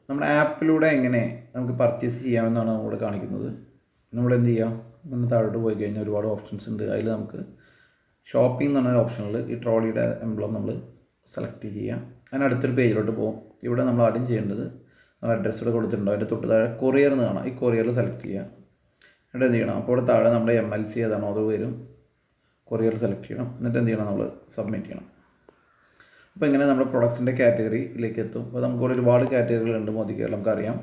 നമ്മുടെ ആപ്പിലൂടെ എങ്ങനെ നമുക്ക് പർച്ചേസ് ചെയ്യാമെന്നാണ് നമ്മളിവിടെ കാണിക്കുന്നത്. നമ്മളെന്ത് ചെയ്യാം, ഇങ്ങനെ താഴോട്ട് പോയി കഴിഞ്ഞാൽ ഒരുപാട് ഓപ്ഷൻസ് ഉണ്ട്. അതിൽ നമുക്ക് ഷോപ്പിംഗ് എന്ന് പറഞ്ഞൊരു ഓപ്ഷനിൽ ഈ ട്രോളിയുടെ എംബ്ലം നമ്മൾ സെലക്ട് ചെയ്യാം. അതിനടുത്തൊരു പേജിലോട്ട് പോകും. ഇവിടെ നമ്മൾ ആദ്യം ചെയ്യേണ്ടത് നമ്മൾ അഡ്രസ്സ് ഇവിടെ കൊടുത്തിട്ടുണ്ടോ, അതിൻ്റെ തൊട്ട് താഴെ കൊറിയർ എന്ന് കാണാം. ഈ കൊറിയറിൽ സെലക്ട് ചെയ്യുക. എന്നിട്ട് എന്ത് ചെയ്യണം, അപ്പോൾ ഇവിടെ താഴെ നമ്മുടെ MLC ഏതാണോ അത് വരും. കൊറിയർ സെലക്ട് ചെയ്യണം. എന്നിട്ട് എന്ത് ചെയ്യണം, നമ്മൾ സബ്മിറ്റ് ചെയ്യണം. അപ്പോൾ ഇങ്ങനെ നമ്മുടെ പ്രൊഡക്ട്സിൻ്റെ കാറ്റഗറിയിലേക്ക് എത്തും. അപ്പോൾ നമുക്കിവിടെ ഒരുപാട് കാറ്റഗറികളുണ്ട് മോദികേരളം നമുക്കറിയാം.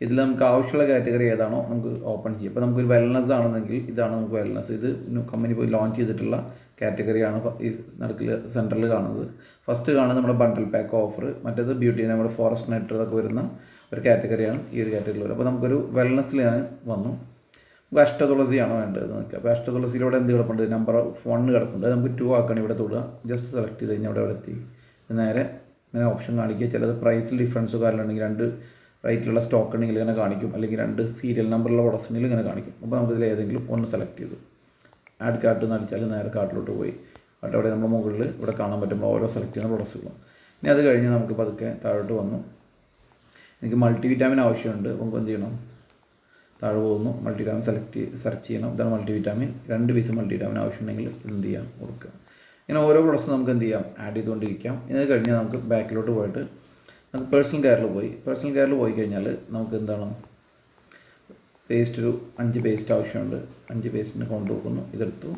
ഇതിൽ നമുക്ക് ആവശ്യമുള്ള കാറ്റഗറി ഏതാണോ നമുക്ക് ഓപ്പൺ ചെയ്യാം. ഇപ്പോൾ നമുക്കൊരു വെൽനസ് ആണെന്നെങ്കിൽ ഇതാണ് നമുക്ക് വെൽനസ്. ഇത് കമ്പനി പോയി ലോഞ്ച് ചെയ്തിട്ടുള്ള കാറ്റഗറിയാണ് ഈ നടുക്കിൽ സെൻറ്ററിൽ കാണുന്നത്. ഫസ്റ്റ് കാണുന്നത് നമ്മുടെ ബണ്ടൽ പാക്ക് ഓഫർ, മറ്റേത് ബ്യൂട്ടി നമ്മുടെ ഫോറസ്റ്റ് നെറ്റ് ഇതൊക്കെ വരുന്ന ഒരു കാറ്റഗറിയാണ് ഈ ഒരു കാറ്റഗറിയിൽ വരുന്നത്. അപ്പോൾ നമുക്കൊരു വെൽനസ്സിൽ ഞാൻ വന്നു. നമുക്ക് അഷ്ടതുളസിയാണോ വേണ്ടത് നോക്കുക. അപ്പോൾ അഷ്ടതുളസിയിലൂടെ എന്ത് കിടപ്പുണ്ട്, നമ്പർ 1 കിടപ്പുണ്ട്. അത് നമുക്ക് 2 ആക്കണം. ഇവിടെ തൊടുക, ജസ്റ്റ് സെലക്ട് ചെയ്ത് കഴിഞ്ഞാൽ അവിടെ എത്തി. നേരെ ഇങ്ങനെ ഓപ്ഷൻ കാണിക്കുക. ചിലത് പ്രൈസിൽ ഡിഫറൻസോ കാര്യമുണ്ടെങ്കിൽ 2 റേറ്റിലുള്ള സ്റ്റോക്ക് ഉണ്ടെങ്കിൽ ഇങ്ങനെ കാണിക്കും, അല്ലെങ്കിൽ 2 സീരിയൽ നമ്പറുള്ള പ്രൊഡക്ട്സ് ഉണ്ടെങ്കിൽ ഇങ്ങനെ കാണിക്കും. അപ്പോൾ നമുക്കിതിൽ ഏതെങ്കിലും ഒന്ന് സെലക്ട് ചെയ്തു ആഡ് കാർട്ട് എന്ന് അടിച്ചാൽ നേരെ കാർട്ടിലോട്ട് പോയി. കാർട്ട് അവിടെ നമ്മൾ മുകളിൽ ഇവിടെ കാണാൻ പറ്റുമ്പോൾ ഓരോ സെലക്ട് ചെയ്യുന്ന പ്രൊഡക്ട്സുകളും. ഇനി അത് കഴിഞ്ഞ് നമുക്ക് പതുക്കെ താഴോട്ട് വന്നു. എനിക്ക് മൾട്ടി വിറ്റാമിൻ ആവശ്യമുണ്ട്. നമുക്ക് എന്ത് ചെയ്യണം, താഴെ പോകുന്നു, മൾട്ടി വിറ്റാമിൻ സെർച്ച് ചെയ്യണം. ഇതാണ് multi vitamin. 2 piece multi vitamin ആവശ്യമുണ്ടെങ്കിൽ എന്ത് ചെയ്യാം, കൊടുക്കുക. ഇങ്ങനെ ഓരോ പ്രൊഡക്ട്സും നമുക്ക് എന്ത് ചെയ്യാം, ആഡ് ചെയ്തുകൊണ്ടിരിക്കാം. ഇത് കഴിഞ്ഞാൽ നമുക്ക് ബാക്കിലോട്ട് പോയിട്ട് നമുക്ക് പേഴ്സണൽ കെയറിൽ പോയി കഴിഞ്ഞാൽ നമുക്ക് എന്താണ്, പേസ്റ്റ് ഒരു 5 പേസ്റ്റ് ആവശ്യമുണ്ട്. 5 പേസ്റ്റിന് കൊണ്ടുപോകുന്നു. ഇതെടുത്തു.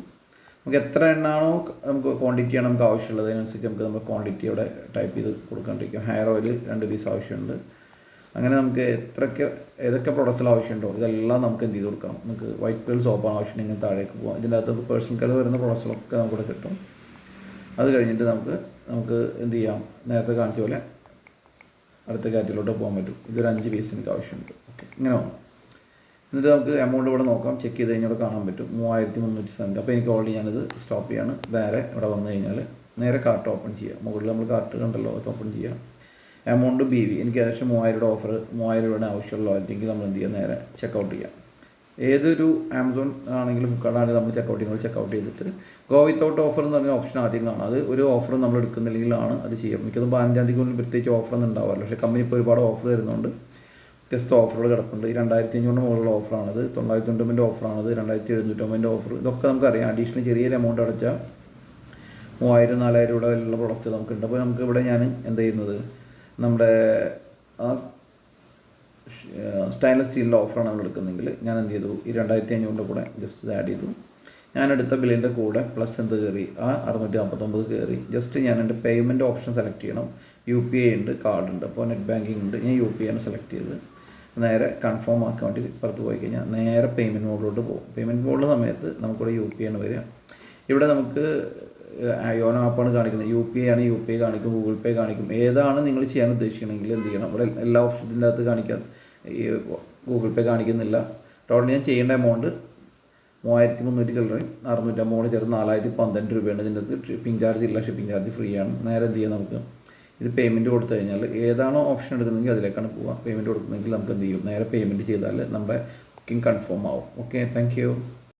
നമുക്ക് എത്ര എണ്ണാണോ നമുക്ക് ക്വാണ്ടിറ്റിയാണ് നമുക്ക് ആവശ്യമുള്ളത്, അതിനനുസരിച്ച് നമുക്ക് നമ്മുടെ ക്വാണ്ടിറ്റി അവിടെ ടൈപ്പ് ചെയ്ത് കൊടുക്കാണ്ടിരിക്കും. ഹെയർ ഓയിൽ 2 പീസ് ആവശ്യമുണ്ട്. അങ്ങനെ നമുക്ക് ഏതൊക്കെ പ്രൊഡക്ട്സിൽ ആവശ്യമുണ്ടോ ഇതെല്ലാം നമുക്ക് എന്ത് ചെയ്ത് കൊടുക്കാം. നമുക്ക് വൈറ്റ് പേൾ സോപ്പാണ് ആവശ്യമുണ്ടെങ്കിൽ താഴേക്ക് പോകാം. ഇതിൻ്റെ അകത്ത് പേഴ്സണൽ കെയർ വരുന്ന പ്രൊഡക്ട്സിലൊക്കെ നമുക്കിവിടെ കിട്ടും. അത് കഴിഞ്ഞിട്ട് നമുക്ക് എന്ത് ചെയ്യാം, നേരത്തെ കാണിച്ച പോലെ അടുത്ത കാറ്റഗറിയിലോട്ട് പോകാൻ പറ്റും. ഇതൊരു 5 പീസ് എനിക്ക് ആവശ്യമുണ്ട്. ഓക്കെ, ഇങ്ങനെ വന്നു. എന്നിട്ട് നമുക്ക് എമൗണ്ട് ഇവിടെ നോക്കാം. ചെക്ക് ചെയ്ത് കഴിഞ്ഞാൽ ഇവിടെ കാണാൻ പറ്റും 3370. അപ്പോൾ എനിക്ക് ഓൾറെഡി ഞാനിത് സ്റ്റോപ്പ് ചെയ്യാണ്. വേറെ ഇവിടെ വന്നു കഴിഞ്ഞാൽ നേരെ കാർട്ട് ഓപ്പൺ ചെയ്യാം. മുകളിൽ നമ്മൾ കാർട്ട് കണ്ടല്ലോ, അത് ഓപ്പൺ ചെയ്യാം. എമൗണ്ട് BV എനിക്ക് ഏകദേശം 3000 ഓഫർ, 3000 രൂപയുടെ ആവശ്യമുള്ള അല്ലെങ്കിൽ നമ്മൾ എന്ത് ചെയ്യുക, നേരെ ചെക്കൗട്ട് ചെയ്യാം. ഏതൊരു ആമസോൺ ആണെങ്കിലും ഫ്ലിപ്കാർട്ട് ആണെങ്കിലും നമ്മൾ ചെക്കൗട്ട് ചെയ്തിട്ട് ഗോ വിത്തൗട്ട് ഓഫർ എന്ന് പറഞ്ഞ ഓപ്ഷൻ ആദ്യം കാണാം. അത് ഒരു ഓഫറും നമ്മൾ എടുക്കുന്നില്ലെങ്കിലാണ് അത് ചെയ്യാം. മിക്കതും 15-ാം തീയതി പ്രത്യേകിച്ച് ഓഫറൊന്നും ഉണ്ടാവാറില്ല. പക്ഷേ കമ്പനി ഇപ്പോൾ ഒരുപാട് ഓഫർ തരുന്നുണ്ട്. വ്യത്യസ്ത ഓഫറുകൾ കിടപ്പുണ്ട്. ഈ 2500 മുകളിലുള്ള ഓഫറാണിത്, 999 ഓഫറാണിത്, 2799 ഓഫർ. ഇതൊക്കെ നമുക്കറിയാം. അഡീഷണൽ ചെറിയൊരു എമൗണ്ട് അടച്ചാൽ 3000-4000 രൂപ വിലയുള്ള പ്രൊഡക്ട്സ് നമുക്കുണ്ട്. അപ്പോൾ നമുക്ക് ഇവിടെ ഞാൻ എന്ത് ചെയ്യുന്നത്, നമ്മുടെ ആ സ്റ്റെയിൻലെസ് സ്റ്റീലിൻ്റെ ഓഫറാണ് നമ്മൾ എടുക്കുന്നതെങ്കിൽ ഞാൻ എന്ത് ചെയ്തു, ഈ 2500 കൂടെ ജസ്റ്റ് ഇത് ആഡ് ചെയ്തു. ഞാനെടുത്ത ബില്ലിൻ്റെ കൂടെ പ്ലസ് എന്ത് കയറി, ആ 649 കയറി. ജസ്റ്റ് ഞാൻ എൻ്റെ പേയ്മെൻറ്റ് ഓപ്ഷൻ സെലക്ട് ചെയ്യണം. UPI ഉണ്ട്, കാർഡ് ഉണ്ട്. അപ്പോൾ നെറ്റ് ബാങ്കിങ് ഉണ്ട്. ഞാൻ UPI ആണ് സെലക്ട് ചെയ്ത് നേരെ കൺഫേം ആക്കാൻ വേണ്ടി പുറത്ത് പോയി കഴിഞ്ഞാൽ നേരെ പേയ്മെൻറ്റ് മോഡിലോട്ട് പോകും. പേയ്മെൻറ്റ് മോഡിലെ സമയത്ത് നമുക്കിവിടെ UPI ആണ് വരിക. ഇവിടെ നമുക്ക് യോനോ ആപ്പാണ് കാണിക്കുന്നത്. UPI ആണ്, UPI കാണിക്കും, ഗൂഗിൾ പേ കാണിക്കും. ഏതാണ് നിങ്ങൾ ചെയ്യാൻ ഉദ്ദേശിക്കണമെങ്കിൽ എന്ത് ചെയ്യണം, ഇവിടെ എല്ലാ ഓപ്ഷത്തിൻ്റെ അകത്ത് കാണിക്കാതെ ഈ ഗൂഗിൾ പേ കാണിക്കുന്നില്ല. ടോട്ടൽ ഞാൻ ചെയ്യേണ്ട എമൗണ്ട് 3300 ചില്ലറയും 650 ചേർത്ത് 4012 രൂപയാണ്. ഇതിൻ്റെ അകത്ത് ഷിപ്പിംഗ് ചാർജ് ഇല്ല, ഷിപ്പിംഗ് ചാർജ് ഫ്രീ ആണ്. നേരെ എന്ത് ചെയ്യാം, നമുക്ക് ഇത് പേയ്മെൻറ്റ് കൊടുത്തു കഴിഞ്ഞാൽ ഏതാണോ ഓപ്ഷൻ എടുക്കുന്നെങ്കിൽ അതിലേക്കാണ് പോവുക. പേയ്മെൻറ്റ് കൊടുക്കുന്നെങ്കിൽ നമുക്ക് എന്ത് ചെയ്യും, നേരെ പേയ്മെൻറ്റ് ചെയ്താൽ നമ്മുടെ ബുക്കിംഗ് കൺഫേം ആവും. Okay, thank you.